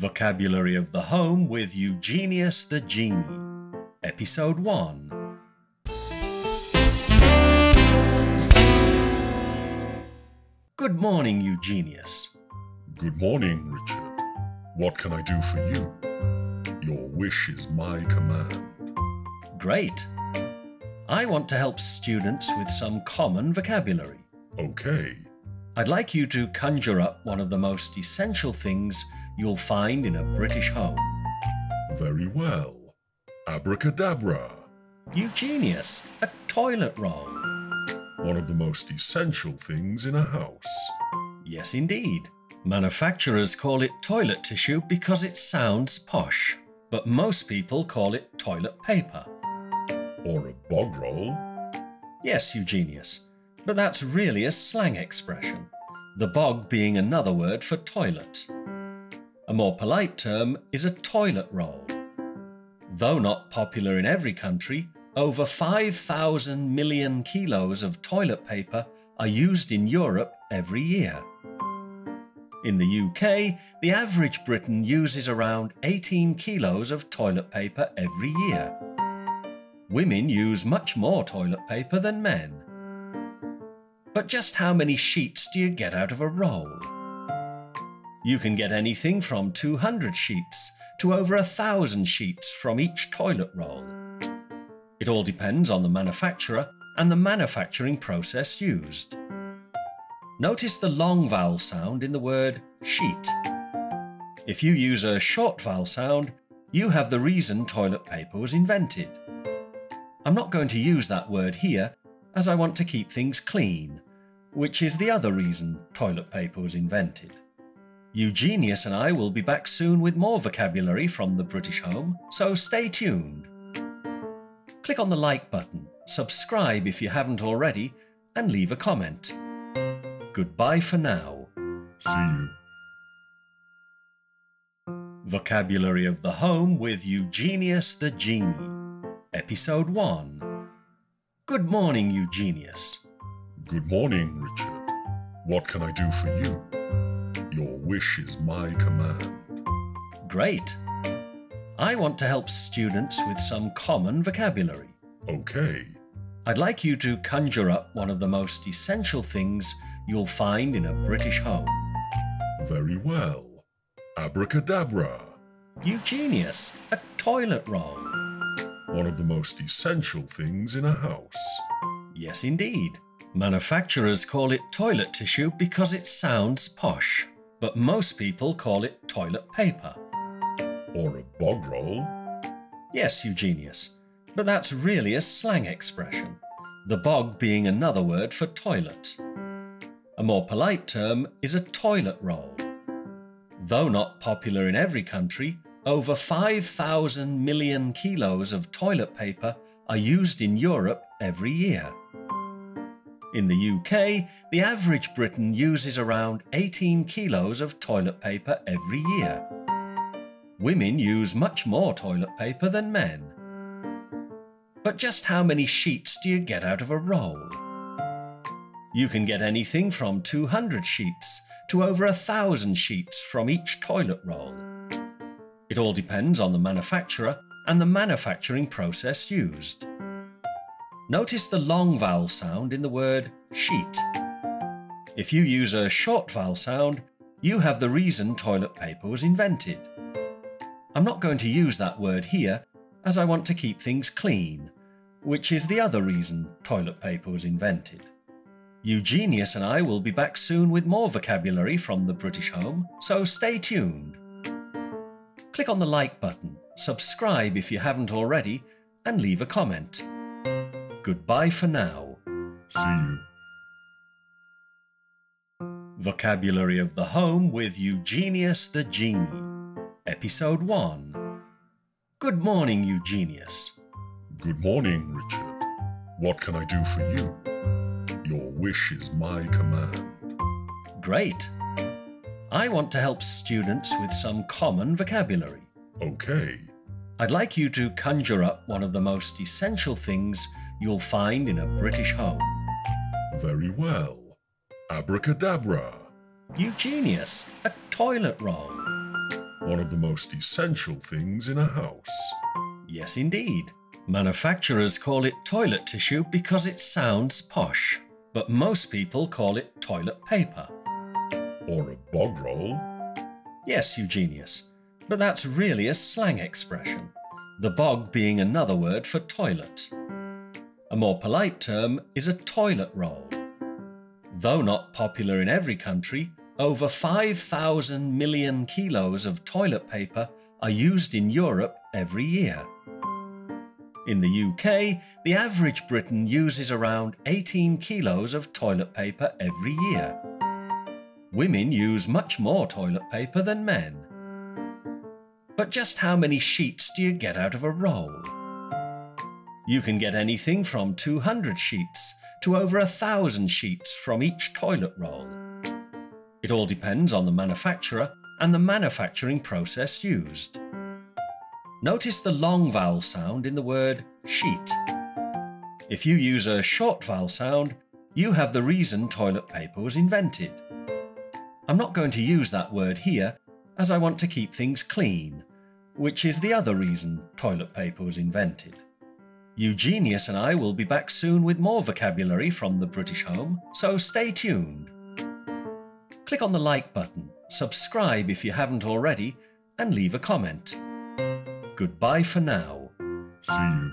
Vocabulary of the Home with Eugenius the Genie. Episode 1. Good morning, Eugenius. Good morning, Richard. What can I do for you? Your wish is my command. Great. I want to help students with some common vocabulary. Okay. I'd like you to conjure up one of the most essential things you'll find in a British home. Very well. Abracadabra. Eugenius, a toilet roll. One of the most essential things in a house. Yes, indeed. Manufacturers call it toilet tissue because it sounds posh, but most people call it toilet paper. Or a bog roll. Yes, Eugenius, but that's really a slang expression, the bog being another word for toilet. A more polite term is a toilet roll. Though not popular in every country, over 5,000 million kilos of toilet paper are used in Europe every year. In the UK, the average Briton uses around 18 kilos of toilet paper every year. Women use much more toilet paper than men. But just how many sheets do you get out of a roll? You can get anything from 200 sheets to over 1,000 sheets from each toilet roll. It all depends on the manufacturer and the manufacturing process used. Notice the long vowel sound in the word sheet. If you use a short vowel sound, you have the reason toilet paper was invented. I'm not going to use that word here as I want to keep things clean, which is the other reason toilet paper was invented. Eugenius and I will be back soon with more vocabulary from the British home, so stay tuned. Click on the like button, subscribe if you haven't already, and leave a comment. Goodbye for now. See you. Vocabulary of the Home with Eugenius the Genie. Episode 1. Good morning, Eugenius. Good morning, Richard. What can I do for you? Your wish is my command. Great. I want to help students with some common vocabulary. Okay. I'd like you to conjure up one of the most essential things you'll find in a British home. Very well. Abracadabra. Eugenius, a toilet roll. One of the most essential things in a house. Yes, indeed. Manufacturers call it toilet tissue because it sounds posh, but most people call it toilet paper. Or a bog roll. Yes, Eugenius, but that's really a slang expression, the bog being another word for toilet. A more polite term is a toilet roll. Though not popular in every country, over 5,000 million kilos of toilet paper are used in Europe every year. In the UK, the average Briton uses around 18 kilos of toilet paper every year. Women use much more toilet paper than men. But just how many sheets do you get out of a roll? You can get anything from 200 sheets to over 1,000 sheets from each toilet roll. It all depends on the manufacturer and the manufacturing process used. Notice the long vowel sound in the word sheet. If you use a short vowel sound, you have the reason toilet paper was invented. I'm not going to use that word here as I want to keep things clean, which is the other reason toilet paper was invented. Eugenius and I will be back soon with more vocabulary from the British home, so stay tuned. Click on the like button, subscribe if you haven't already, and leave a comment. Goodbye for now. See you. Vocabulary of the Home with Eugenius the Genie. Episode 1. Good morning, Eugenius. Good morning, Richard. What can I do for you? Your wish is my command. Great. I want to help students with some common vocabulary. Okay. I'd like you to conjure up one of the most essential things you'll find in a British home. Very well. Abracadabra. Eugenius, a toilet roll. one of the most essential things in a house. Yes, indeed. Manufacturers call it toilet tissue because it sounds posh, but most people call it toilet paper. Or a bog roll. Yes, Eugenius, but that's really a slang expression, the bog being another word for toilet. A more polite term is a toilet roll. Though not popular in every country, over 5,000 million kilos of toilet paper are used in Europe every year. In the UK, the average Briton uses around 18 kilos of toilet paper every year. Women use much more toilet paper than men. But just how many sheets do you get out of a roll? You can get anything from 200 sheets to over 1,000 sheets from each toilet roll. It all depends on the manufacturer and the manufacturing process used. Notice the long vowel sound in the word sheet. If you use a short vowel sound, you have the reason toilet paper was invented. I'm not going to use that word here, as I want to keep things clean, which is the other reason toilet paper was invented. Eugenius and I will be back soon with more vocabulary from the British home, so stay tuned. Click on the like button, subscribe if you haven't already, and leave a comment. Goodbye for now. See you.